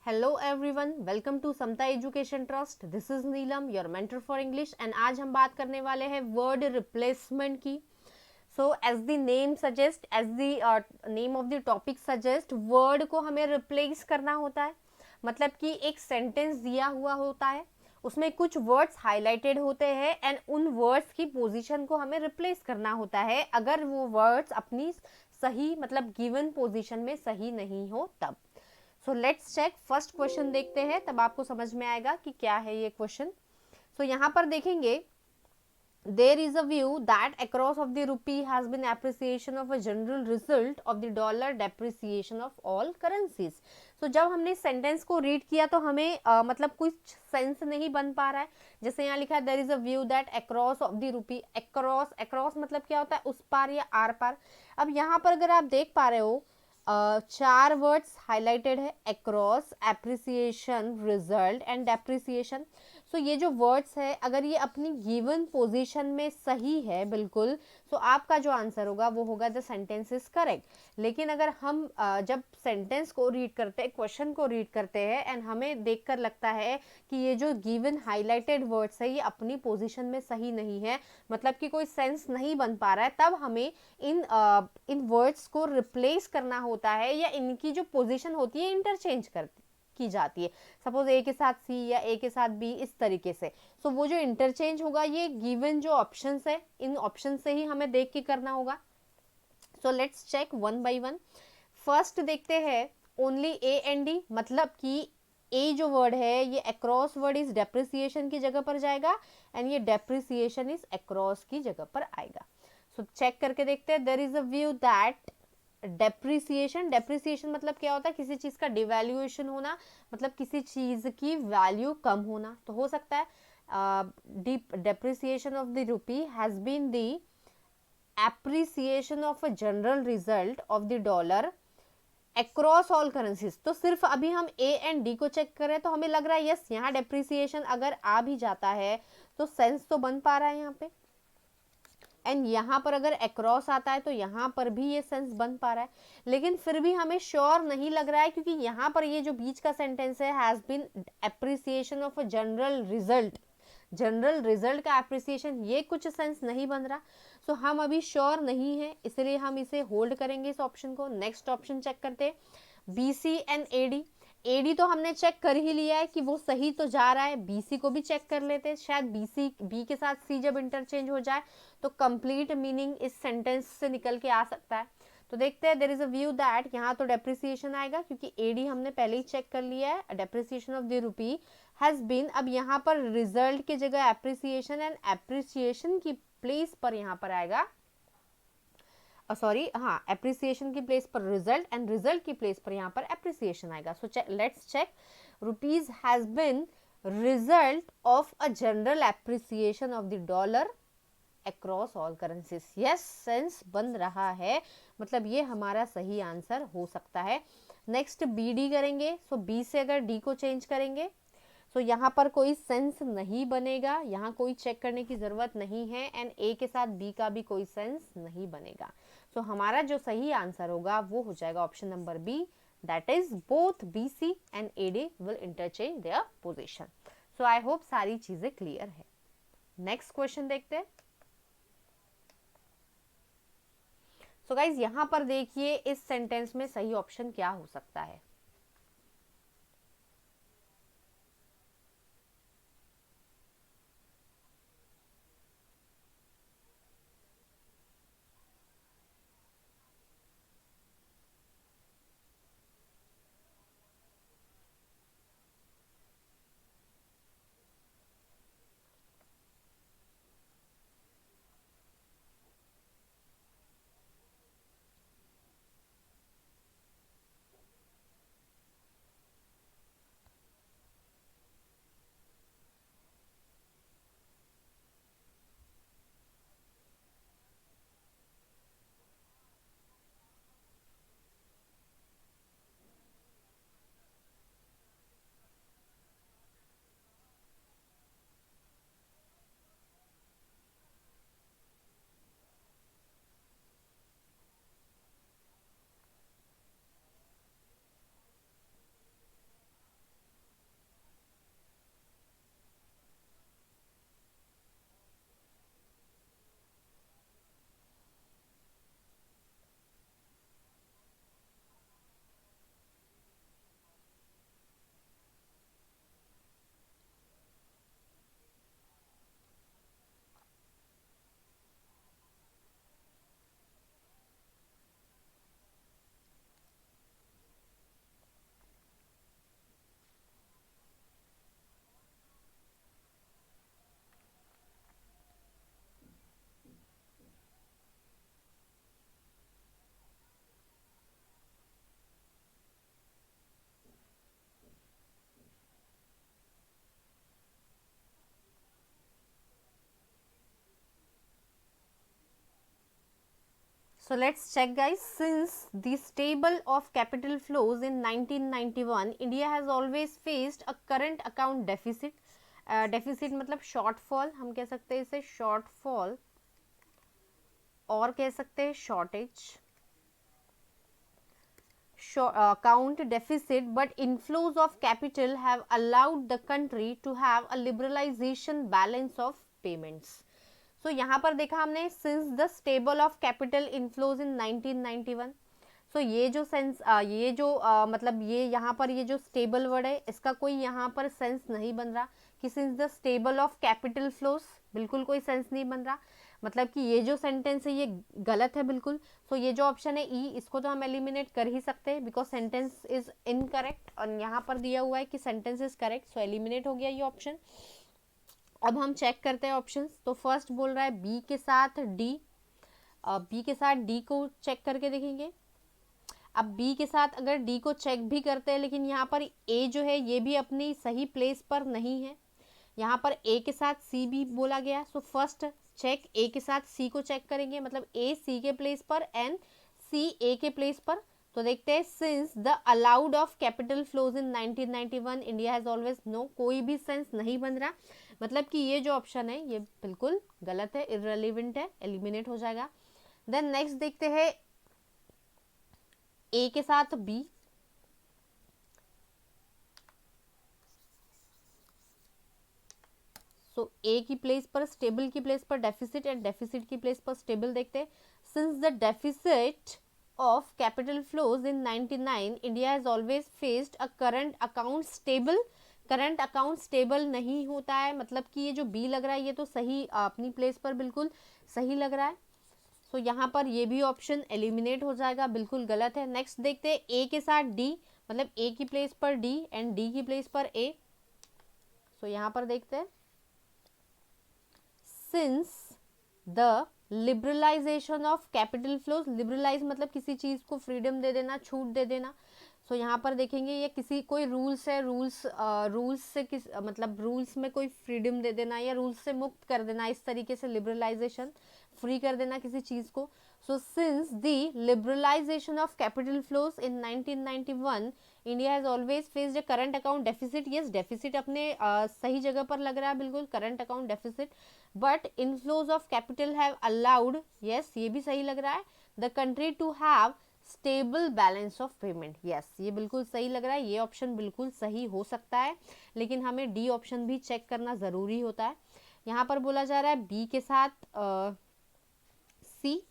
Hello everyone, welcome to Samta education trust. This is Neelam, your mentor for English. And आज हम बात करने वाले हैं वर्ड रिप्लेसमेंट की। So as the name suggest, as the name of the topic suggest, word को हमें replace करना होता है। मतलब कि एक सेंटेंस दिया हुआ होता है, उसमें कुछ वर्ड्स हाईलाइटेड होते हैं एंड उन वर्ड्स की पोजीशन को हमें रिप्लेस करना होता है अगर वो वर्ड्स अपनी सही मतलब गिवन पोजीशन में सही नहीं हो तब। So let's check. First question देखते हैं, तब आपको समझ में आएगा कि क्या है ये क्वेश्चन। सो यहाँ पर देखेंगे, there is a view that across of the rupee has been appreciation of a general result of the dollar depreciation of all currencies. So जब हमने सेंटेंस को रीड किया तो हमें मतलब कुछ सेंस नहीं बन पा रहा है। जैसे यहाँ लिखा है there is a view that across of the rupee, across मतलब क्या होता है, उस पार या आर पार। अब यहाँ पर अगर आप देख पा रहे हो, चार वर्ड्स हाईलाइटेड है, across, appreciation, result and depreciation. So ये जो वर्ड्स है अगर ये अपनी गिवन पोजीशन में सही है बिल्कुल, तो आपका जो आंसर होगा वो होगा द सेंटेंस इज करेक्ट। लेकिन अगर हम जब सेंटेंस को रीड करते हैं, क्वेश्चन को रीड करते हैं एंड हमें देखकर लगता है कि ये जो गिवन हाईलाइटेड वर्ड्स है ये अपनी पोजीशन में सही नहीं है, मतलब कि कोई सेंस नहीं बन पा रहा है, तब हमें इन वर्ड्स को रिप्लेस करना होता है या इनकी जो पोजीशन होती है इंटरचेंज की जाती है। सपोज ए के साथ सी या ए के साथ बी, इस तरीके से। सो वो जो इंटरचेंज होगा ये गिवन जो ऑप्शंस है इन ऑप्शन से ही हमें देख के करना होगा। So let's check one by one. First देखते हैं ओनली ए एंड डी, मतलब कि ए जो वर्ड है ये अक्रॉस वर्ड इज डेप्रिसिएशन की जगह पर जाएगा एंड ये डेप्रिसिएशन इज अक्रॉस की जगह पर आएगा। सो चेक करके देखते हैं। There is a view that depreciation मतलब क्या होता है, किसी चीज का डिवैल्यूएशन होना, मतलब किसी चीज की वैल्यू कम होना। तो हो सकता है depreciation of the rupee has been the appreciation of a general result of the dollar across all currencies। तो सिर्फ अभी हम ए एंड डी को चेक करें तो हमें लग रहा है यस, यहाँ डेप्रिसिएशन अगर आ भी जाता है तो सेंस तो बन पा रहा है यहाँ पे, एंड यहाँ पर अगर अक्रॉस आता है तो यहाँ पर भी ये सेंस बन पा रहा है। लेकिन फिर भी हमें श्योर नहीं लग रहा है क्योंकि यहाँ पर ये जो बीच का सेंटेंस है has been appreciation of a general result, general result का एप्रिसिएशन, ये कुछ सेंस नहीं बन रहा। सो हम अभी श्योर नहीं है, इसलिए हम इसे होल्ड करेंगे इस ऑप्शन को। नेक्स्ट ऑप्शन चेक करते हैं, B C and A D. AD तो हमने चेक कर ही लिया है कि वो सही तो जा रहा है, बीसी को भी चेक कर लेते हैं, शायद बीसी बी के साथ सी जब इंटरचेंज हो जाए तो कंप्लीट मीनिंग इस सेंटेंस से निकल के आ सकता है। तो देखते हैं, there is a view that यहाँ तो डेप्रिसिएशन आएगा क्योंकि एडी हमने पहले ही चेक कर लिया है, depreciation of the rupee has been. अब यहाँ पर रिजल्ट की जगह एप्रिसिएशन एंड एप्रिसिएशन की प्लेस पर यहाँ पर आएगा, सॉरी हाँ, एप्रिसिएशन की प्लेस पर रिजल्ट एंड रिजल्ट की प्लेस पर यहाँ पर एप्रिसिएशन आएगा। So let's check, rupees has been result of a general appreciation of the dollar across all currencies. Yes, sense बन रहा है, मतलब ये हमारा सही आंसर हो सकता है। नेक्स्ट बी डी करेंगे। सो बी से अगर डी को चेंज करेंगे तो यहाँ पर कोई सेंस नहीं बनेगा, यहाँ कोई चेक करने की जरूरत नहीं है एंड ए के साथ बी का भी कोई सेंस नहीं बनेगा। सो हमारा जो सही आंसर होगा वो हो जाएगा option number B, that is both B C and A D will interchange their position. So I hope सारी चीजें क्लियर है। नेक्स्ट क्वेश्चन देखते हैं। सो गाइज यहाँ पर देखिए इस सेंटेंस में सही ऑप्शन क्या हो सकता है। So let's check, guys. Since the stable of capital flows in 1991, India has always faced a current account deficit. Deficit मतलब शॉर्टफॉल, हम कह सकते हैं इसे शॉर्टफॉल और कह सकते हैं shortage, account deficit, but inflows of capital have allowed the country to have a liberalization balance of payments. So यहाँ पर देखा हमने since the stable of capital inflows in 1991. सो ये जो सेंस ये जो मतलब ये यहाँ पर ये जो स्टेबल वर्ड है इसका कोई यहाँ पर सेंस नहीं बन रहा कि since the stable of capital flows, बिल्कुल कोई सेंस नहीं बन रहा, मतलब कि ये जो सेंटेंस है ये गलत है बिल्कुल. सो ये जो ऑप्शन है ई, इसको तो हम एलिमिनेट कर ही सकते हैं बिकॉज सेंटेंस इज इनकरेक्ट, और यहाँ पर दिया हुआ है कि sentence is correct, so eliminate हो गया ये ऑप्शन. अब हम चेक करते हैं ऑप्शंस. तो फर्स्ट बोल रहा है बी के साथ डी, बी के साथ डी को चेक करके देखेंगे. अब बी के साथ अगर डी को चेक भी करते हैं लेकिन यहाँ पर ए जो है ये भी अपनी सही प्लेस पर नहीं है. यहाँ पर ए के साथ सी भी बोला गया. सो फर्स्ट चेक ए के साथ सी को चेक करेंगे, मतलब ए सी के प्लेस पर एंड सी ए के प्लेस पर. तो देखते हैं since the allowed of capital flows in 1991 India has always, no, कोई भी सेंस नहीं बन रहा, मतलब कि ये जो ऑप्शन है ये बिल्कुल गलत है, इररिलेवेंट है, एलिमिनेट हो जाएगा. देन नेक्स्ट देखते हैं ए के साथ बी. सो ए की प्लेस पर, स्टेबल की प्लेस पर डेफिसिट एंड डेफिसिट की प्लेस पर स्टेबल. देखते हैं since the deficit of capital flows in 99 India has always faced a current account stable. Current account stable नहीं होता है, मतलब कि ये जो बी लग रहा है ये तो सही अपनी प्लेस पर बिल्कुल सही लग रहा है. सो यहाँ पर ये भी ऑप्शन एलिमिनेट हो जाएगा, बिल्कुल गलत है. नेक्स्ट देखते हैं ए के साथ डी, मतलब ए की प्लेस पर डी एंड डी की प्लेस पर ए. सो यहाँ पर देखते हैं since the liberalization of capital flows, liberalize मतलब किसी चीज को फ्रीडम दे देना, छूट दे देना. सो यहाँ पर देखेंगे ये किसी कोई रूल्स है, रूल्स से किस मतलब रूल्स में कोई फ्रीडम दे देना या रूल्स से मुक्त कर देना, इस तरीके से लिबरलाइजेशन, फ्री कर देना किसी चीज को. So since the liberalization of capital flows in 1991 India has always faced a current account deficit. Yes, deficit अपने सही जगह पर लग रहा है बिल्कुल, current account deficit, but inflows of capital have allowed, yes ये भी सही लग रहा है, the country to have stable balance of payment. Yes ये बिल्कुल सही लग रहा है, ये ऑप्शन बिल्कुल सही हो सकता है, लेकिन हमें डी ऑप्शन भी चेक करना ज़रूरी होता है. यहाँ पर बोला जा रहा है बी के साथ सी.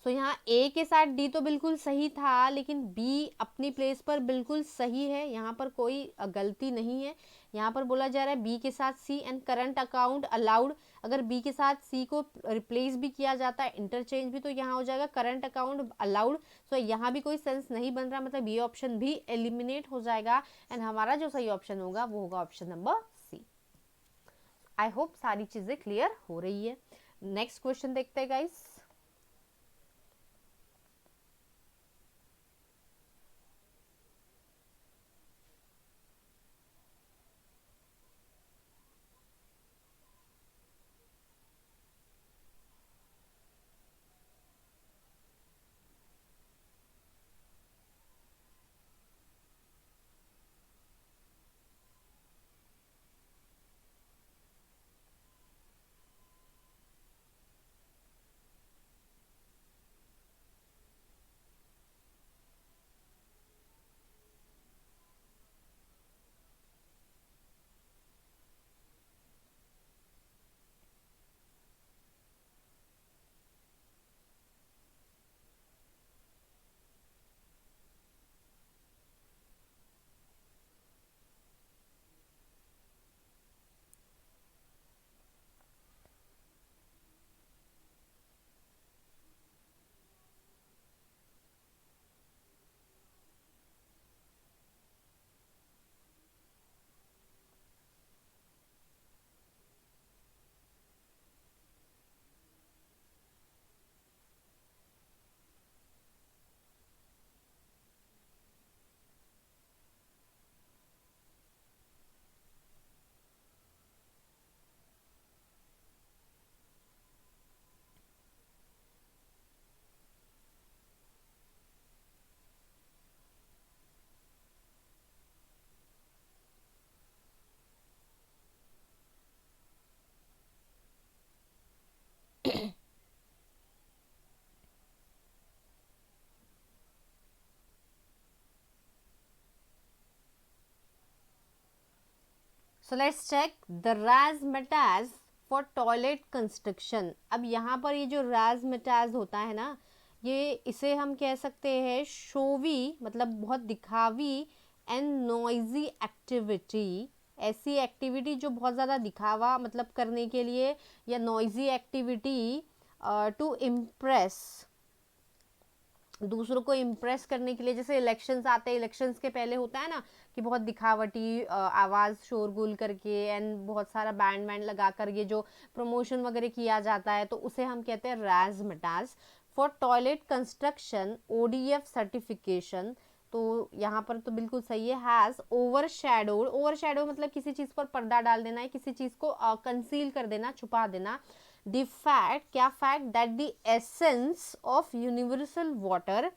सो यहाँ ए के साथ डी तो बिल्कुल सही था, लेकिन बी अपनी प्लेस पर बिल्कुल सही है, यहाँ पर कोई गलती नहीं है. यहाँ पर बोला जा रहा है बी के साथ सी एंड करंट अकाउंट अलाउड. अगर बी के साथ सी को रिप्लेस भी किया जाता है, इंटरचेंज भी, तो यहाँ हो जाएगा करंट अकाउंट अलाउड. सो यहाँ भी कोई सेंस नहीं बन रहा, मतलब ये ऑप्शन भी एलिमिनेट हो जाएगा एंड हमारा जो सही ऑप्शन होगा वो होगा option number C. I hope सारी चीज़ें क्लियर हो रही है. नेक्स्ट क्वेश्चन देखते हैं guys. So let's check the राजमेटाज फॉर टॉयलेट कंस्ट्रक्शन। अब यहाँ पर ये जो राजमेटाज होता है ना, ये इसे हम कह सकते हैं शोवी, मतलब बहुत दिखावी, एंड नॉइजी एक्टिविटी, ऐसी एक्टिविटी जो बहुत ज़्यादा दिखावा मतलब करने के लिए, या नॉइजी एक्टिविटी टू इम्प्रेस, दूसरों को इम्प्रेस करने के लिए। जैसे इलेक्शंस आते हैं, इलेक्शंस के पहले होता है ना कि बहुत दिखावटी आवाज़ शोरगुल करके एंड बहुत सारा बैंड वैंड लगा कर ये जो प्रमोशन वगैरह किया जाता है, तो उसे हम कहते हैं राजमेटाज। For toilet construction ODF certification, तो यहाँ पर तो बिल्कुल सही है। हैज़ ओवरशैडोड, ओवरशैडो मतलब किसी चीज़ पर पर्दा डाल देना है, किसी चीज़ को कंसील कर देना, छुपा देना। द फैक्ट, क्या fact, that the essence of universal water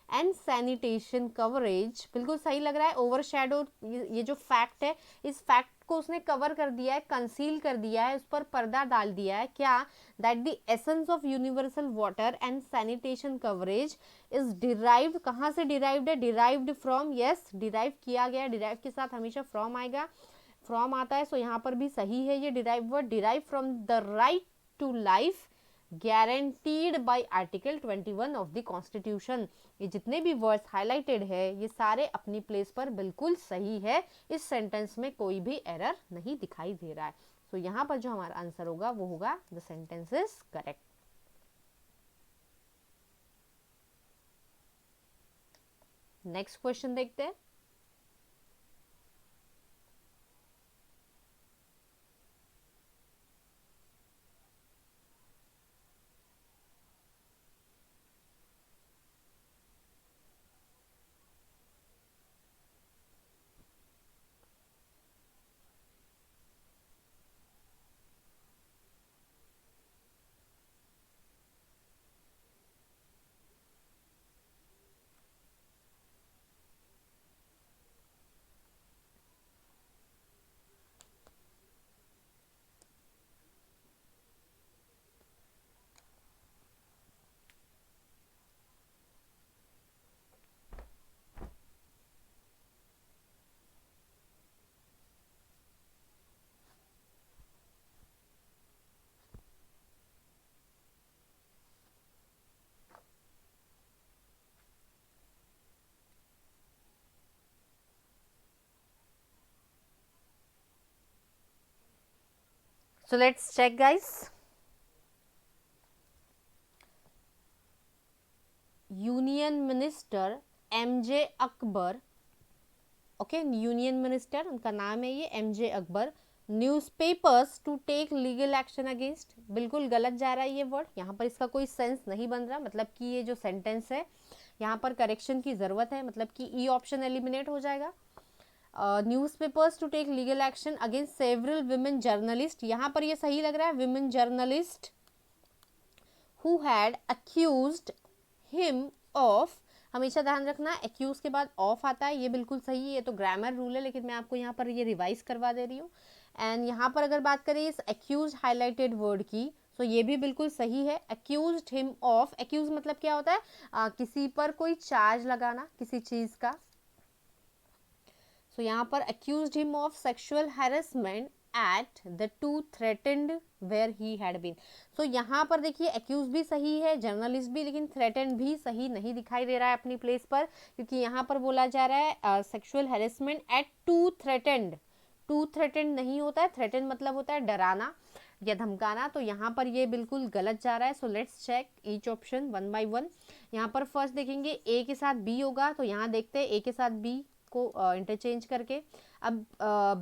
and sanitation coverage, बिल्कुल सही लग रहा है। ओवरशैडो, ये जो फैक्ट है, इस फैक्ट को उसने कवर कर दिया है, कंसील कर दिया है, उस पर पर्दा डाल दिया है। क्या, that the essence of universal water and sanitation coverage is derived, कहाँ से डिराइव्ड है, डिराइव्ड फ्रॉम, यस डिराइव किया गया, डिराइव के साथ हमेशा फ्रॉम आएगा, फ्रॉम आता है, सो यहाँ पर भी सही है ये derive word, derive from the right to life guaranteed by article 21 of the constitution. ये जितने भी वर्ड्स हाईलाइटेड है ये सारे अपनी प्लेस पर बिल्कुल सही है, इस सेंटेंस में कोई भी एरर नहीं दिखाई दे रहा है। तो यहाँ पर जो हमारा आंसर होगा वो होगा the sentence is correct. Next question देखते हैं। So let's check, guys. Union minister MJ Akbar, okay, union minister उनका नाम है ये MJ Akbar, newspapers to take legal action against, बिल्कुल गलत जा रहा है ये वर्ड, यहाँ पर इसका कोई सेंस नहीं बन रहा, मतलब कि ये जो सेंटेंस है यहाँ पर करेक्शन की ज़रूरत है, मतलब कि ई ऑप्शन एलिमिनेट हो जाएगा। Newspapers to take legal action against several women journalist, यहाँ पर ये सही लग रहा है, women journalist who had accused him of, हमेशा ध्यान रखना एक्यूज के बाद ऑफ आता है, ये बिल्कुल सही है, ये तो ग्रामर रूल है, लेकिन मैं आपको यहाँ पर ये रिवाइज करवा दे रही हूँ। एंड यहाँ पर अगर बात करें इस एक्यूज हाईलाइटेड वर्ड की, तो ये भी बिल्कुल सही है। अक्यूज्ड हिम ऑफ, एक्यूज मतलब क्या होता है, किसी पर कोई चार्ज लगाना किसी चीज का। सो यहाँ पर accused him of sexual harassment at the to threatened where he had been. So यहाँ पर देखिए एक्यूज भी सही है, जर्नलिस्ट भी, लेकिन थ्रेटेंड भी सही नहीं दिखाई दे रहा है अपनी प्लेस पर, क्योंकि यहाँ पर बोला जा रहा है sexual harassment at to threatened, to threatened नहीं होता है, थ्रेटेंड मतलब होता है डराना या धमकाना, तो यहाँ पर ये बिल्कुल गलत जा रहा है। So let's check each option one by one. यहाँ पर फर्स्ट देखेंगे ए के साथ बी होगा, तो यहाँ देखते हैं ए के साथ बी को इंटरचेंज करके। अब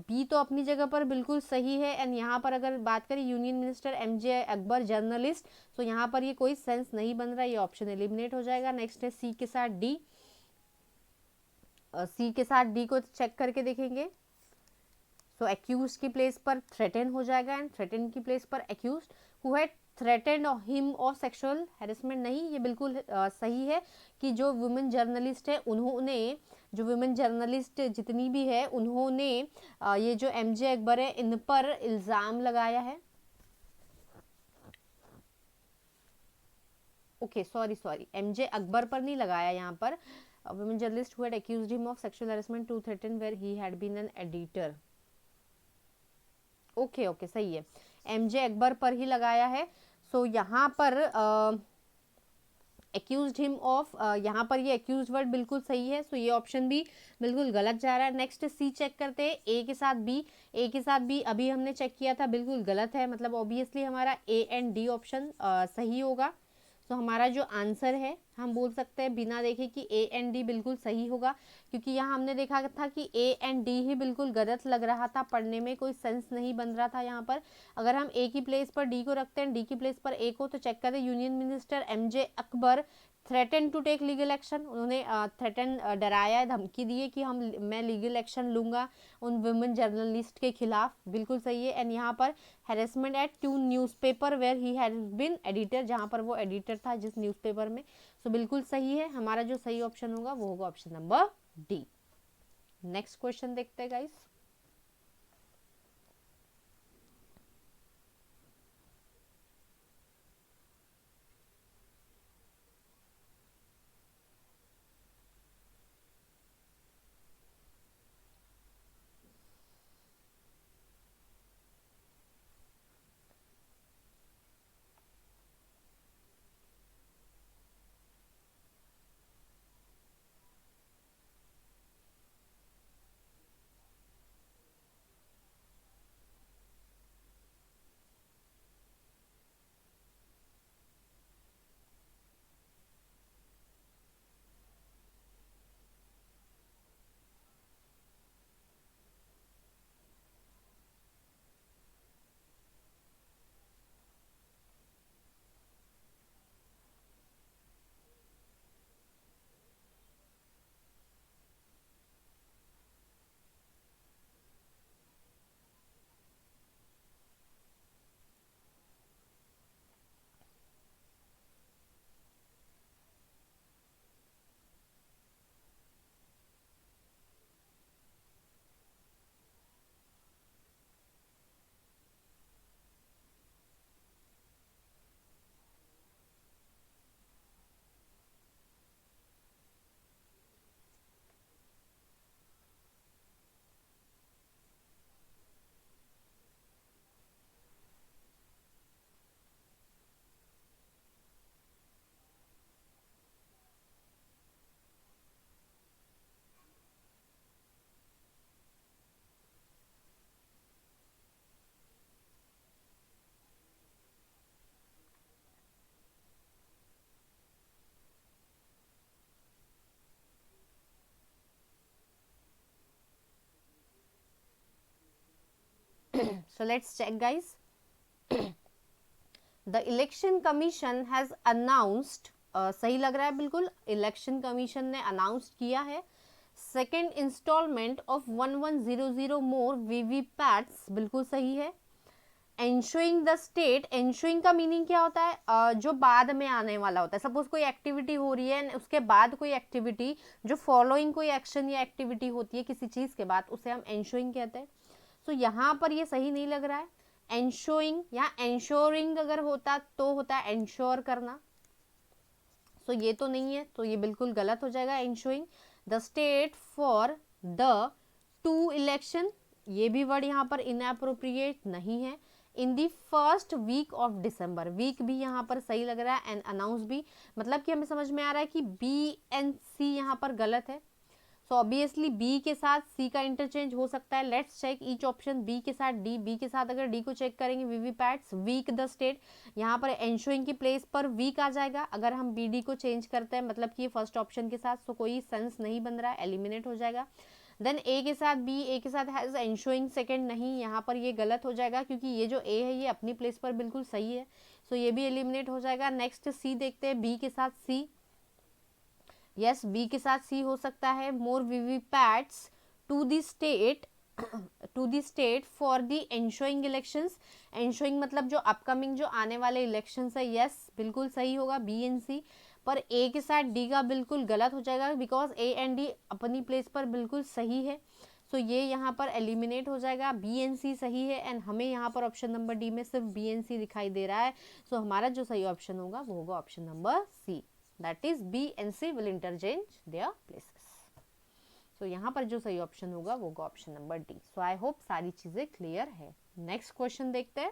बी तो अपनी जगह पर बिल्कुल सही है, एंड यहाँ पर अगर बात करें union minister MJ Akbar journalist, तो यहाँ पर ये कोई सेंस नहीं बन रहा, ये ऑप्शन एलिमिनेट हो जाएगा। नेक्स्ट है सी के साथ डी, सी के साथ डी को चेक करके देखेंगे। सो एक्यूज की प्लेस पर थ्रेटन हो जाएगा, एंड थ्रेटन की प्लेस पर accuse who had threatened him of sexual harassment, नहीं, ये बिल्कुल सही है कि जो वुमेन जर्नलिस्ट है उन्होंने, जो वुमेन जर्नलिस्ट जितनी भी है उन्होंने ये जो MJ अकबर है इन पर इल्ज़ाम लगाया है। ओके सॉरी MJ अकबर पर नहीं लगाया यहाँ पर, women journalist who had accused him of sexual harassment to threaten where he had been an editor. Okay okay सही है, एमजे अकबर पर ही लगाया है। सो यहाँ पर एक्यूज्ड हिम ऑफ, यहाँ पर ये एक्यूज वर्ड बिल्कुल सही है। सो ये ऑप्शन भी बिल्कुल गलत जा रहा है। नेक्स्ट सी चेक करते हैं, ए के साथ बी। ए के साथ बी अभी हमने चेक किया था, बिल्कुल गलत है, मतलब ऑब्वियसली हमारा ए एंड डी ऑप्शन सही होगा। तो हमारा जो आंसर है हम बोल सकते हैं बिना देखे कि ए एंड डी बिल्कुल सही होगा, क्योंकि यहाँ हमने देखा था कि ए एंड डी ही बिल्कुल गलत लग रहा था, पढ़ने में कोई सेंस नहीं बन रहा था यहाँ पर। अगर हम ए की प्लेस पर डी को रखते हैं, डी की प्लेस पर ए को, तो चेक करें union minister M J Akbar threaten to take legal action, उन्होंने थ्रेटन डराया, धमकी दी है कि मैं लीगल एक्शन लूंगा उन वुमेन जर्नलिस्ट के खिलाफ, बिल्कुल सही है। एंड यहाँ पर harassment at two newspaper where he has been editor, जहाँ पर वो एडिटर था जिस न्यूज़पेपर में। सो बिल्कुल सही है, हमारा जो सही ऑप्शन होगा वो होगा option number D. Next question देखते हैं guys. So let's check guys. The election commission has announced, सही लग रहा है बिल्कुल, इलेक्शन कमीशन ने अनाउंस किया है सेकेंड इंस्टॉलमेंट ऑफ 1100 मोर वीवीपैट्स, बिल्कुल सही है। एंश्योरिंग द स्टेट, एंश्योरिंग का मीनिंग क्या होता है, जो बाद में आने वाला होता है। सपोज कोई एक्टिविटी हो रही है उसके बाद कोई एक्टिविटी, जो फॉलोइंग कोई एक्शन या एक्टिविटी होती है किसी चीज के बाद, उसे हम एंश्योरिंग कहते हैं। तो यहाँ पर ये सही नहीं लग रहा है, एंश्योरिंग, यहाँ एंश्योरिंग अगर होता तो होता है एंश्योर करना। सो ये तो नहीं है, तो ये बिल्कुल गलत हो जाएगा। Ensuring the state for the to election, ये भी वर्ड यहाँ पर इनअप्रोप्रिएट नहीं है। In the first week of December, week भी यहाँ पर सही लग रहा है, एंड अनाउंस भी, मतलब कि हमें समझ में आ रहा है कि बी एंड सी यहाँ पर गलत है। सो ऑब्वियसली बी के साथ सी का इंटरचेंज हो सकता है। Let's check each option, B के साथ डी, बी के साथ अगर डी को चेक करेंगे वीवीपैट्स, वीक द स्टेट, यहाँ पर एंश्योरिंग की प्लेस पर वीक आ जाएगा। अगर हम बी डी को चेंज करते हैं मतलब कि फर्स्ट ऑप्शन के साथ, तो कोई सेंस नहीं बन रहा है, एलिमिनेट हो जाएगा। देन ए के साथ बी, ए के साथ हैज एंश्योरिंग सेकेंड, नहीं, यहाँ पर ये गलत हो जाएगा क्योंकि ये जो ए है ये अपनी प्लेस पर बिल्कुल सही है। सो ये भी एलिमिनेट हो जाएगा। नेक्स्ट सी देखते हैं, बी के साथ सी, यस बी के साथ सी हो सकता है। More VVPATs to the state, to the state for the ensuring elections, ensuring मतलब जो अपकमिंग जो आने वाले इलेक्शंस है, यस बिल्कुल सही होगा बी एंड सी। पर ए के साथ डी का बिल्कुल गलत हो जाएगा बिकॉज ए एंड डी अपनी प्लेस पर बिल्कुल सही है। सो ये यहाँ पर एलिमिनेट हो जाएगा, बी एंड सी सही है, एंड हमें यहाँ पर ऑप्शन नंबर डी में सिर्फ बी एंड सी दिखाई दे रहा है। सो हमारा जो सही ऑप्शन होगा वो होगा option number C, that is B and C will interchange their places. So यहाँ पर जो सही ऑप्शन होगा वो होगा option number D. So I hope सारी चीजें क्लियर है। नेक्स्ट क्वेश्चन देखते हैं।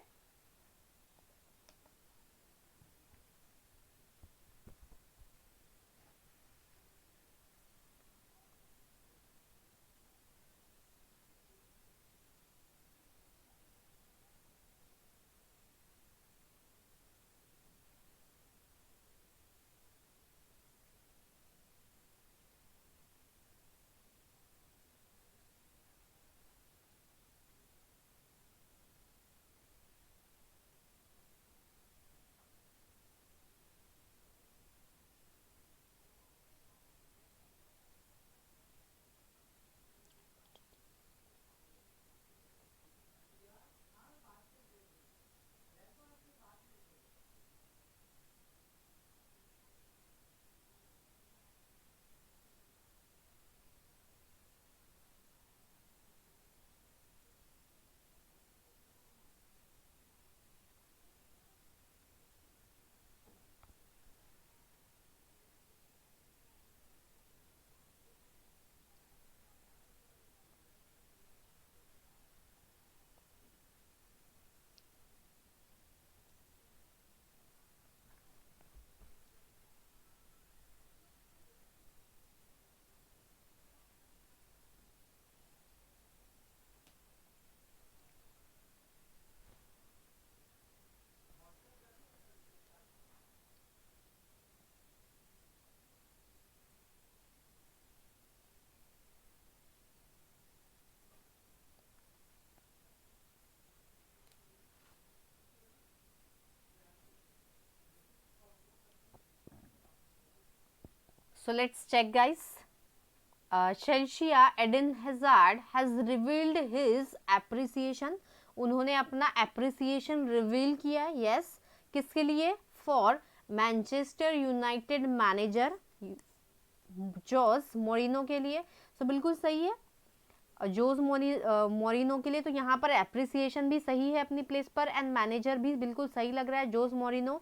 So let's check, guys. Chelsea Eden Hazard has revealed his appreciation. उन्होंने अपना appreciation reveal किया. Yes. किसके लिए? For Manchester United manager Jose Mourinho के लिए. तो बिल्कुल सही है जोस मोरिनो के लिए. तो यहाँ पर एप्रिसिएशन भी सही है अपनी प्लेस पर एंड मैनेजर भी बिल्कुल सही लग रहा है Jose Mourinho.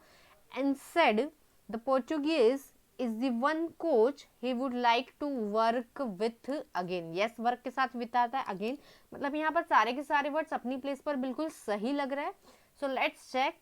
And said the Portuguese is the one coach he would like to work with again. Yes, work के साथ विथ आता है अगेन. मतलब यहाँ पर सारे के सारे वर्ड्स अपनी प्लेस पर बिल्कुल सही लग रहा है. सो लेट्स चेक,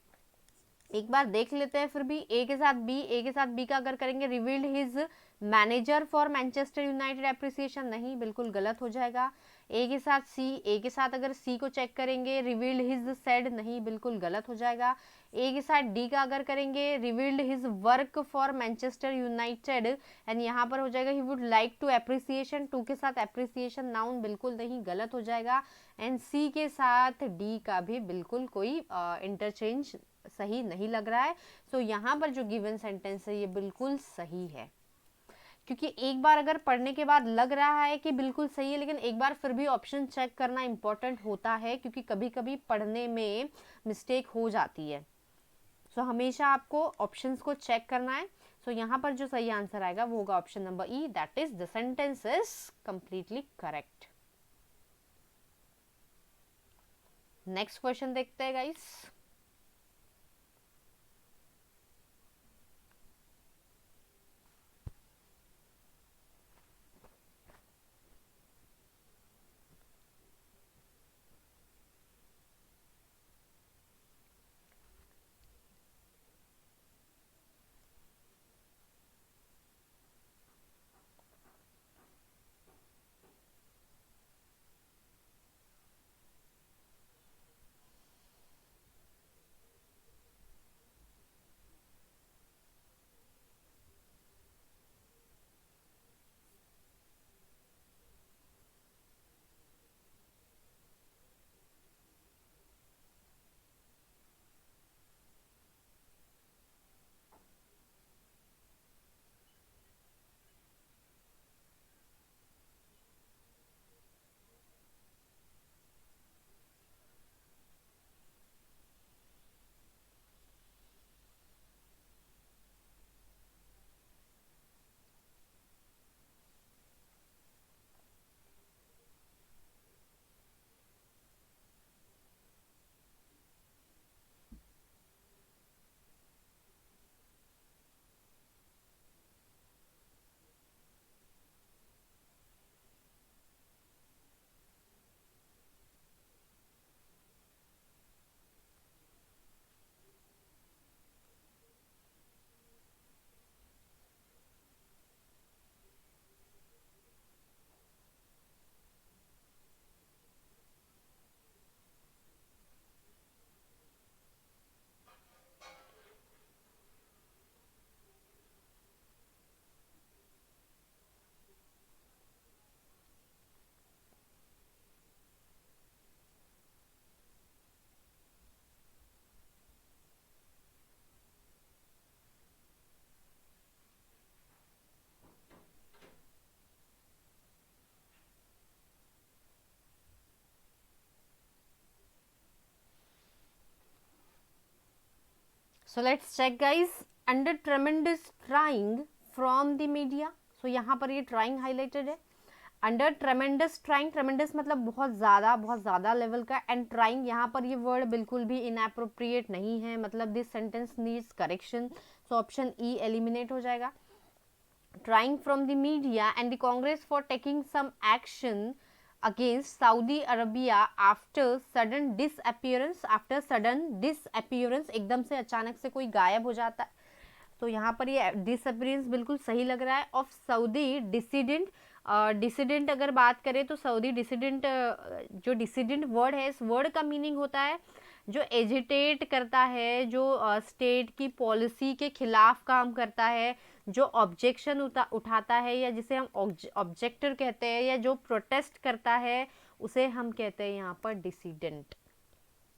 एक बार देख लेते हैं. फिर भी ए के साथ बी, ए के साथ बी का अगर करेंगे revealed his manager for Manchester United appreciation, नहीं, बिल्कुल गलत हो जाएगा. ए के साथ सी, ए के साथ अगर सी को चेक करेंगे रिवील्ड हिज सेड, नहीं, बिल्कुल गलत हो जाएगा. ए के साथ डी का अगर करेंगे revealed his work for Manchester United and यहाँ पर हो जाएगा he would like to appreciation. To के साथ एप्रिसिएशन नाउन, बिल्कुल नहीं, गलत हो जाएगा. एंड सी के साथ डी का भी बिल्कुल कोई इंटरचेंज सही नहीं लग रहा है. सो यहाँ पर जो गिवन सेंटेंस है ये बिल्कुल सही है. क्योंकि एक बार अगर पढ़ने के बाद लग रहा है कि बिल्कुल सही है, लेकिन एक बार फिर भी ऑप्शन चेक करना इंपॉर्टेंट होता है क्योंकि कभी कभी पढ़ने में मिस्टेक हो जाती है. सो हमेशा आपको ऑप्शंस को चेक करना है. सो यहाँ पर जो सही आंसर आएगा वो होगा option number E, that is the sentence is completely correct. Next question देखते हैं guys. So let's check guys. Under tremendous trying from the media. So यहाँ पर ये trying highlighted है. Under tremendous trying, tremendous मतलब बहुत ज़्यादा लेवल का, and trying यहाँ पर ये word बिल्कुल भी inappropriate नहीं है, मतलब this sentence needs correction. So option E eliminate हो जाएगा. Trying from the media and the Congress for taking some action against Saudi Arabia after sudden disappearance. After sudden disappearance, एकदम से अचानक से कोई गायब हो जाता है, तो यहाँ पर ये डिसअपियरेंस बिल्कुल सही लग रहा है. Of Saudi dissident. डिसिडेंट अगर बात करें तो सऊदी डिसिडेंट, जो डिसिडेंट वर्ड है, इस वर्ड का मीनिंग होता है जो एजिटेट करता है, जो स्टेट की पॉलिसी के खिलाफ काम करता है, जो ऑब्जेक्शन उठाता है, या जिसे हम ऑब्जेक्टर कहते हैं, या जो प्रोटेस्ट करता है, उसे हम कहते हैं यहाँ पर डिसिडेंट.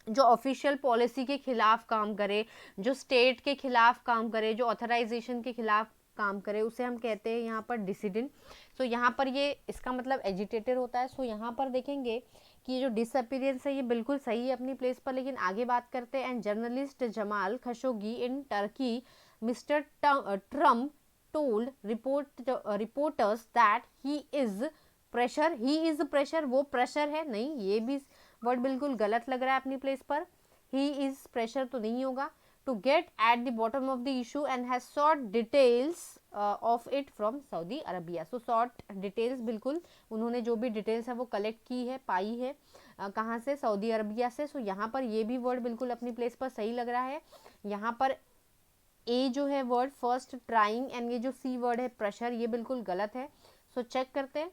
जो ऑफिशियल पॉलिसी के खिलाफ काम करे, जो स्टेट के खिलाफ काम करे, जो ऑथराइजेशन के खिलाफ काम करे, उसे हम कहते हैं यहाँ पर डिसिडेंट. सो यहाँ पर ये इसका मतलब एजिटेटर होता है. सो यहाँ पर देखेंगे कि ये जो डिसअपीयरेंस है ये बिल्कुल सही है अपनी प्लेस पर. लेकिन आगे बात करते हैं. And journalist Jamal Khashoggi in Turkey, mister Trump told reporters that he is pressure. वो प्रेशर है नहीं, ये भी वर्ड बिल्कुल गलत लग रहा है अपनी प्लेस पर. ही इज प्रेशर तो नहीं होगा. To get at the bottom of the issue and has sought details of it from Saudi Arabia. So sought details, बिल्कुल उन्होंने जो भी डिटेल्स है वो कलेक्ट की है, पाई है, कहाँ से, सऊदी अरबिया से. सो यहाँ पर ये भी वर्ड बिल्कुल अपनी प्लेस पर सही लग रहा है. यहाँ पर ए जो है वर्ड फर्स्ट ट्राइंग, एंड ये जो सी वर्ड है प्रेशर, ये बिल्कुल गलत है. सो चेक करते हैं.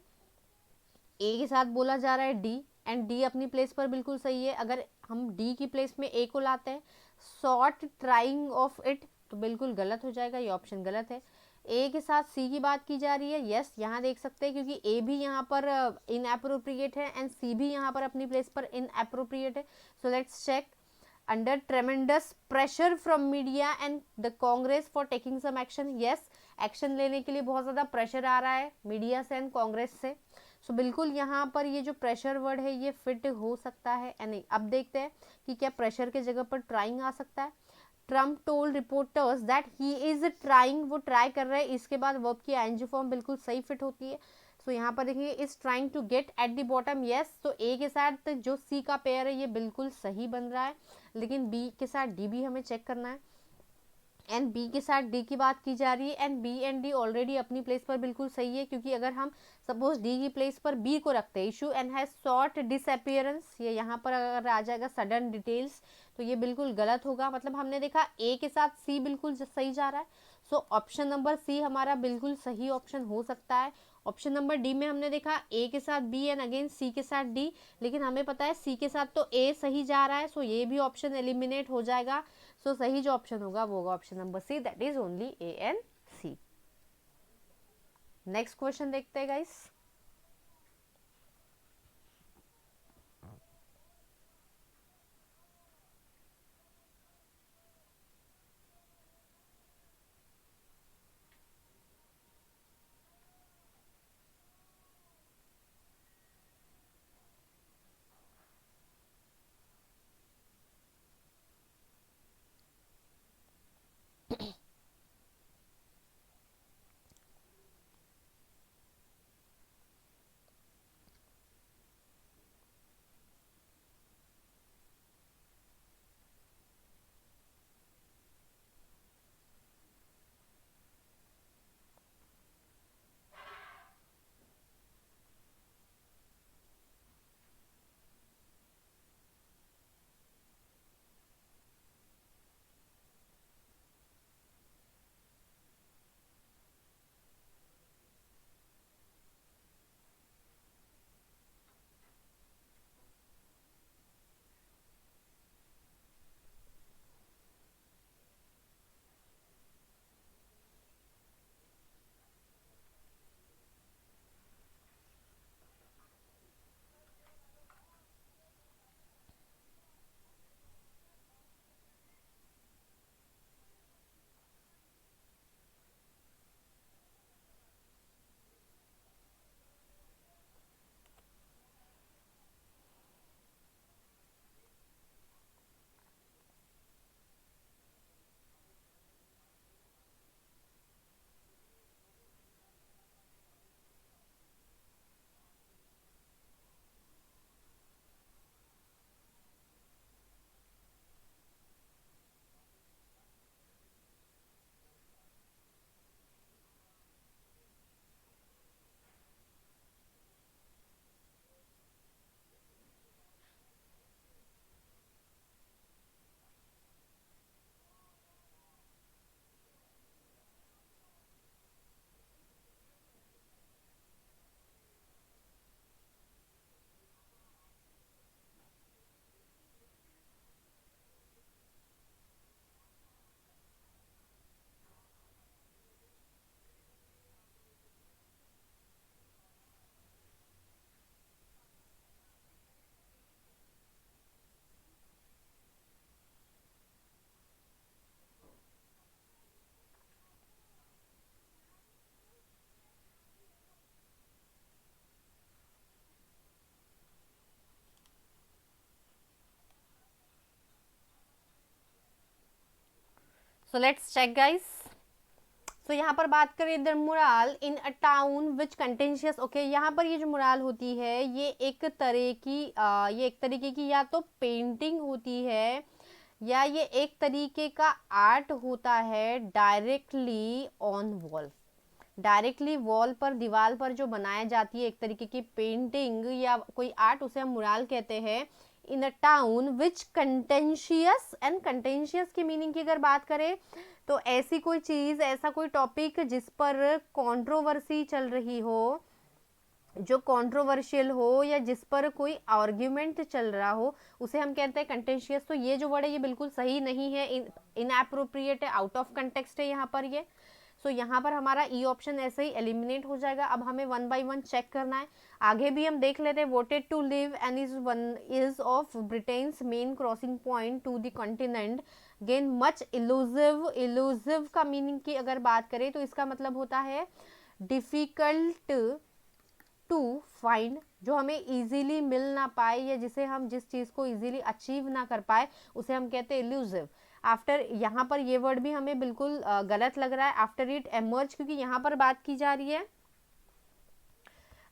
ए के साथ बोला जा रहा है डी, एंड डी अपनी प्लेस पर बिल्कुल सही है. अगर हम डी की प्लेस में ए को लाते हैं, सॉट ट्राइंग ऑफ इट, तो बिल्कुल गलत हो जाएगा, ये ऑप्शन गलत है. ए के साथ सी की बात की जा रही है. यस, यहाँ देख सकते हैं क्योंकि ए भी यहाँ पर इनएप्रोप्रिएट है एंड सी भी यहाँ पर अपनी प्लेस पर इनएप्रोप्रिएट है. So let's check. Under tremendous pressure from media and the Congress for taking some action. Yes, action लेने के लिए बहुत ज़्यादा प्रेशर आ रहा है मीडिया से एंड कांग्रेस से. सो बिल्कुल यहाँ पर ये जो प्रेशर वर्ड है ये फिट हो सकता है या नहीं. अब देखते हैं कि क्या प्रेशर के जगह पर ट्राइंग आ सकता है. Trump told reporters that he is trying, वो ट्राई कर रहे हैं. इसके बाद वर्ब की आईएनजी फॉर्म बिल्कुल सही फिट होती है. सो यहाँ पर देखिए is trying to get at the bottom. Yes, तो ए के साथ जो सी का पेयर है ये बिल्कुल सही बन रहा है, लेकिन बी के साथ डी भी हमें चेक करना है. एंड बी के साथ डी की बात की जा रही है, and B and D already अपनी प्लेस पर बिल्कुल सही है. क्योंकि अगर हम सपोज डी की प्लेस पर बी को रखते हैं, issue and has sought disappearance, ये यहाँ पर अगर आ जाएगा सडन डिटेल्स, तो ये बिल्कुल गलत होगा. मतलब हमने देखा ए के साथ सी बिल्कुल सही जा रहा है. सो ऑप्शन नंबर सी हमारा बिल्कुल सही ऑप्शन हो सकता है. ऑप्शन नंबर डी में हमने देखा ए के साथ बी एंड अगेन सी के साथ डी, लेकिन हमें पता है सी के साथ तो ए सही जा रहा है. सो ये भी ऑप्शन एलिमिनेट हो जाएगा. सो सही जो ऑप्शन होगा वो होगा option number C, that is only A and C. Next question देखते हैं guys. So let's check guys. So यहाँ पर बात करें the mural in a town which contentious, okay, यहाँ पर ये जो मुराल होती है ये एक तरह की ये एक तरीके की या तो पेंटिंग होती है या ये एक तरीके का आर्ट होता है directly on wall. Directly wall पर, दीवार पर जो बनाया जाती है एक तरीके की पेंटिंग या कोई आर्ट, उसे हम मुराल कहते हैं। In a town which contentious, and contentious की मीनिंग की अगर बात करें तो ऐसी कोई चीज, ऐसा कोई टॉपिक जिस पर कंट्रोवर्सी चल रही हो, जो कंट्रोवर्शियल हो या जिस पर कोई आर्ग्यूमेंट चल रहा हो, उसे हम कहते हैं कंटेंशियस। तो ये जो वर्ड है ये बिल्कुल सही नहीं है, इनएप्रोप्रिएट है, आउट ऑफ कंटेक्स्ट है यहाँ पर ये। सो यहाँ पर हमारा ई ऑप्शन ऐसे ही एलिमिनेट हो जाएगा। अब हमें वन बाय वन चेक करना है। आगे भी हम देख लेते हैं। Voted to leave and is of Britain's main crossing point to the continent gain much elusive. Elusive का मीनिंग की अगर बात करें तो इसका मतलब होता है डिफिकल्ट टू फाइंड, जो हमें इजीली मिल ना पाए या जिसे हम, जिस चीज को इजीली अचीव ना कर पाए उसे हम कहते हैं इल्यूसिव। आफ्टर, यहाँ पर ये वर्ड भी हमें बिल्कुल गलत लग रहा है, आफ्टर इट एमर्ज, क्योंकि यहाँ पर बात की जा रही है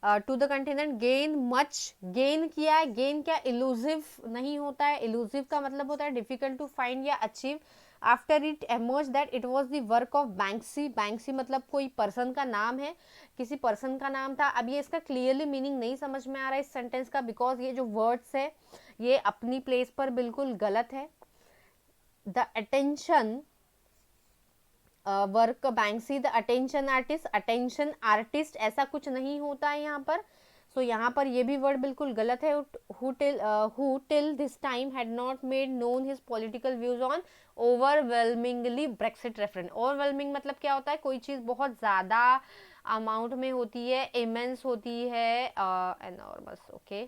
to the continent gain much. Gain किया है, गेन क्या, इल्यूसिव नहीं होता है। इल्यूसिव का मतलब होता है डिफिकल्ट टू फाइंड या achieve. After it emerge that it was the work of Banksy. Banksy मतलब कोई पर्सन का नाम है, किसी पर्सन का नाम था। अब ये इसका क्लियरली मीनिंग नहीं समझ में आ रहा है इस सेंटेंस का, बिकॉज ये जो वर्ड्स है ये अपनी प्लेस पर बिल्कुल गलत है। The attention work Banksy, the attention artist, attention artist ऐसा कुछ नहीं होता है यहाँ पर। सो यहाँ पर ये भी वर्ड बिल्कुल गलत है। Who till this time had not made known his political views on overwhelmingly Brexit referendum. Overwhelming मतलब क्या होता है, कोई चीज बहुत ज्यादा अमाउंट में होती है, इमेंस होती है, एनॉर्मस, ओके,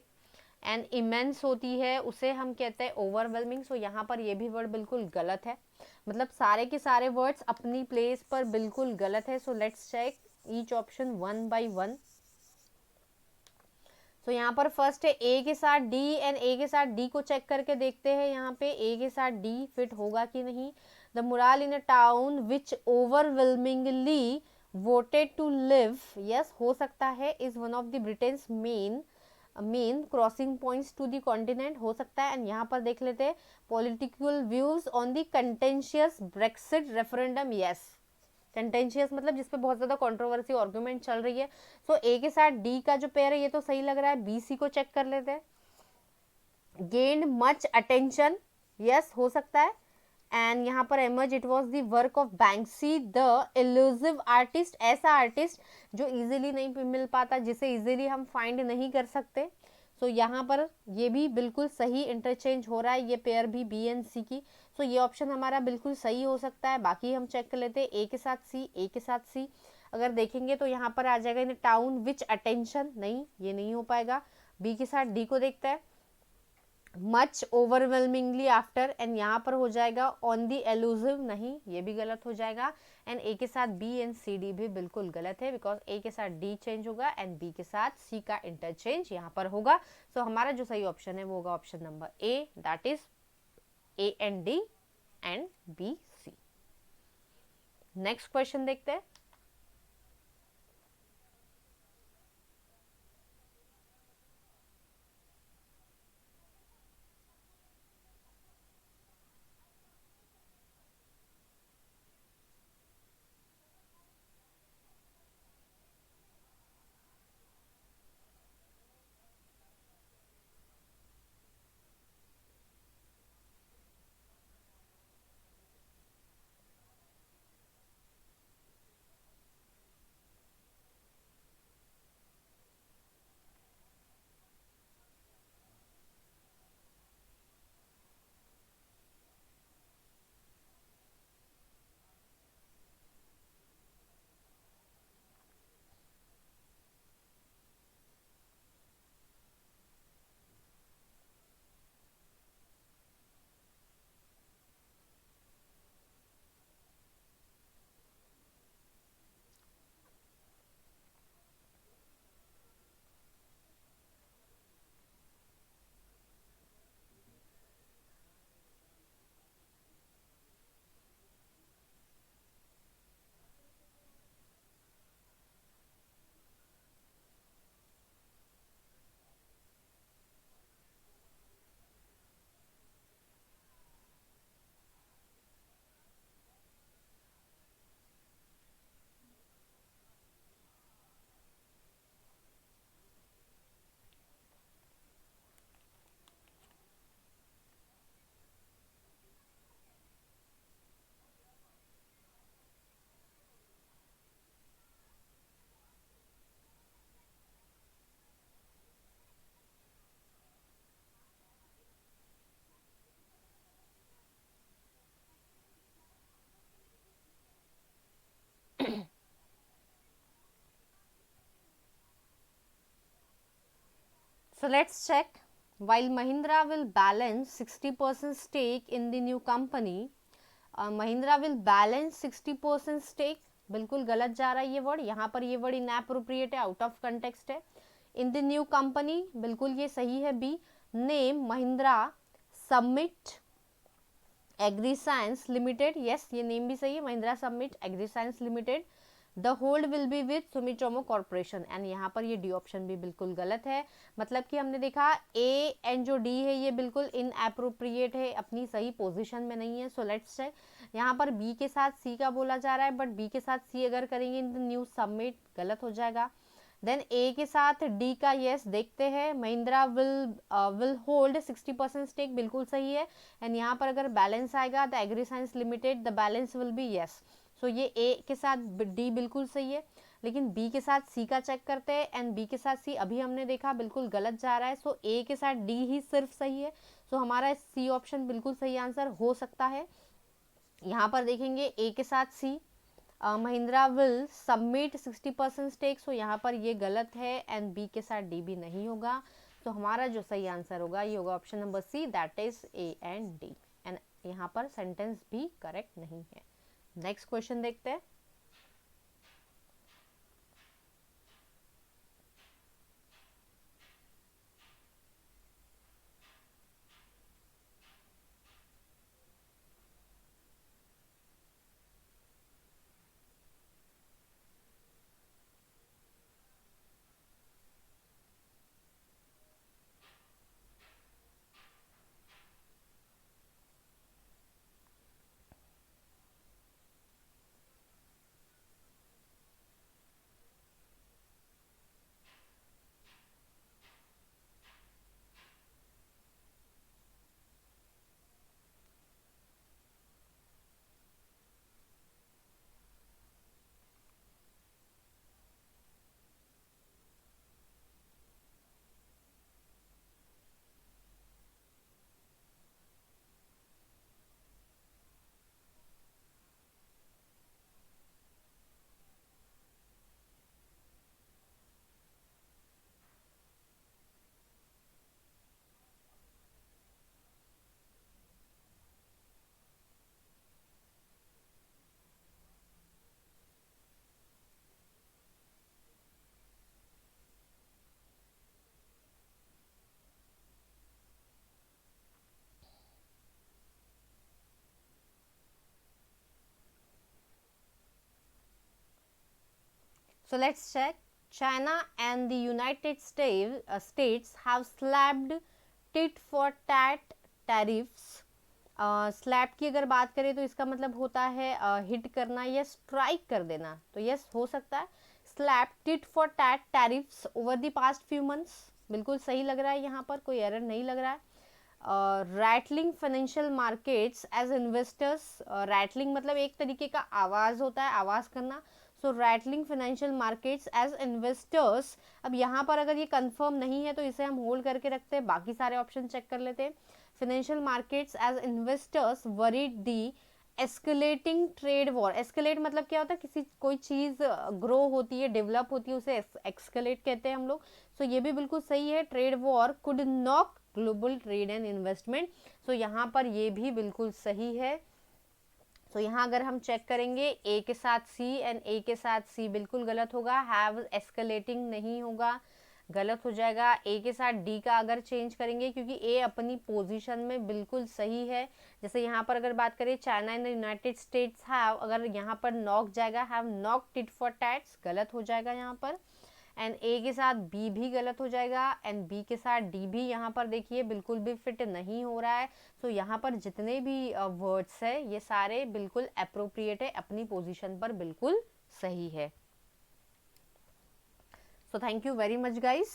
एंड इमेंस होती है, उसे हम कहते हैं ओवरवेलमिंग। सो यहाँ पर ये भी वर्ड बिल्कुल गलत है। मतलब सारे के सारे वर्ड्स अपनी प्लेस पर बिल्कुल गलत है। So let's check each option one by one. So यहाँ पर फर्स्ट है ए के साथ डी एंड ए के साथ डी को चेक करके देखते हैं यहाँ पे ए के साथ डी फिट होगा कि नहीं। The mural in a town which overwhelmingly voted to leave, yes हो सकता है, is one of the Britain's main crossing points to the continent, हो सकता है। एंड यहाँ पर देख लेते हैं political views on the contentious Brexit referendum, yes contentious मतलब जिसपे बहुत ज्यादा कंट्रोवर्सी आर्गुमेंट चल रही है। सो ए के साथ डी का जो पेयर है ये तो सही लग रहा है। बी सी को चेक कर लेते हैं। गेन्ड मच अटेंशन, यस हो सकता है। एंड यहाँ पर emerge it was the work of Banksy the elusive artist, ऐसा आर्टिस्ट जो इजीली नहीं मिल पाता, जिसे इजीली हम फाइंड नहीं कर सकते। सो यहाँ पर ये भी बिल्कुल सही इंटरचेंज हो रहा है, ये पेयर भी बी एंड सी की। सो ये ऑप्शन हमारा बिल्कुल सही हो सकता है। बाकी हम चेक कर लेते हैं ए के साथ सी, ए के साथ सी अगर देखेंगे तो यहाँ पर आ जाएगा इन टाउन विच अटेंशन, नहीं ये नहीं हो पाएगा। बी के साथ डी को देखते हैं मच ओवरवेलमिंगली आफ्टर, एंड यहाँ पर हो जाएगा ऑन दी एलूसिव, नहीं ये भी गलत हो जाएगा। एंड ए के साथ बी एंड सी डी भी बिल्कुल गलत है, बिकॉज ए के साथ डी चेंज होगा एंड बी के साथ सी का इंटरचेंज यहाँ पर होगा। सो हमारा जो सही ऑप्शन है वो होगा option number A, that is A and D and B C. Next question देखते हैं। So let's check. While Mahindra will balance 60% stake in the new company, Mahindra will balance 60% stake, बिल्कुल गलत जा रहा है ये वर्ड, यहाँ पर ये वर्ड इनएप्रोप्रिएट है, आउट ऑफ कंटेक्स्ट है. इन द न्यू कंपनी, बिल्कुल ये सही है B. Name Mahindra submit agri science limited, yes ये नेम भी सही है, Mahindra submit agri science limited. The hold will be with Sumitomo corporation, and यहाँ पर ये डी ऑप्शन भी बिल्कुल गलत है. मतलब कि हमने देखा ए एंड जो डी है ये बिल्कुल इनएप्रोप्रिएट है, अपनी सही पोजीशन में नहीं है. So let's check. यहाँ पर बी के साथ सी का बोला जा रहा है, बट बी के साथ सी अगर करेंगे इन द न्यू सबमिट गलत हो जाएगा. देन ए के साथ डी का यस देखते हैं. महिंद्रा विल होल्ड 60% स्टेक, बिल्कुल सही है. एंड यहाँ पर अगर बैलेंस आएगा the agri science limited, the balance will be yes. So ये ए के साथ डी बिल्कुल सही है. लेकिन बी के साथ सी का चेक करते हैं, एंड बी के साथ सी अभी हमने देखा बिल्कुल गलत जा रहा है. सो ए के साथ डी ही सिर्फ सही है. सो हमारा सी ऑप्शन बिल्कुल सही आंसर हो सकता है. यहाँ पर देखेंगे ए के साथ सी, महिंद्रा विल सबमिट 60% स्टेक, सो यहाँ पर ये गलत है. एंड बी के साथ डी भी नहीं होगा. तो हमारा जो सही आंसर होगा ये होगा option number C, that is A and D. And यहाँ पर सेंटेंस भी करेक्ट नहीं है. नेक्स्ट क्वेश्चन देखते हैं. So let's check. China and the United States have slapped tit for tat tariffs. Slap की अगर बात करें तो इसका मतलब होता है हिट करना या स्ट्राइक कर देना. तो यस हो सकता है. Slap tit for tat tariffs over the past few months, बिल्कुल सही लग रहा है, यहाँ पर कोई एरर नहीं लग रहा है. Rattling financial markets as investors, rattling मतलब एक तरीके का आवाज़ होता है, आवाज़ करना. So rattling financial markets as investors. अब यहाँ पर अगर ये कंफर्म नहीं है तो इसे हम होल्ड करके रखते हैं, बाकी सारे ऑप्शन चेक कर लेते हैं. Financial markets as investors worried the escalating trade war. Escalate मतलब क्या होता है, किसी कोई चीज़ ग्रो होती है, डेवलप होती है, उसे एक्सकेलेट कहते हैं हम लोग. सो ये भी बिल्कुल सही है. Trade war could knock global trade and investment. So यहाँ पर ये भी बिल्कुल सही है. तो यहाँ अगर हम चेक करेंगे ए के साथ सी एंड ए के साथ सी बिल्कुल गलत होगा. हैव एस्केलेटिंग नहीं होगा, गलत हो जाएगा. ए के साथ डी का अगर चेंज करेंगे, क्योंकि ए अपनी पोजीशन में बिल्कुल सही है. जैसे यहाँ पर अगर बात करें China and United states have, अगर यहाँ पर नॉक जाएगा, हैव नॉक टिट फॉर टैट्स, गलत हो जाएगा यहाँ पर. एंड ए के साथ बी भी गलत हो जाएगा. एंड बी के साथ डी भी यहाँ पर देखिए बिल्कुल भी फिट नहीं हो रहा है. सो यहाँ पर जितने भी वर्ड्स है ये सारे बिल्कुल अप्रोप्रिएट है, अपनी पोजीशन पर बिल्कुल सही है. So thank you very much guys.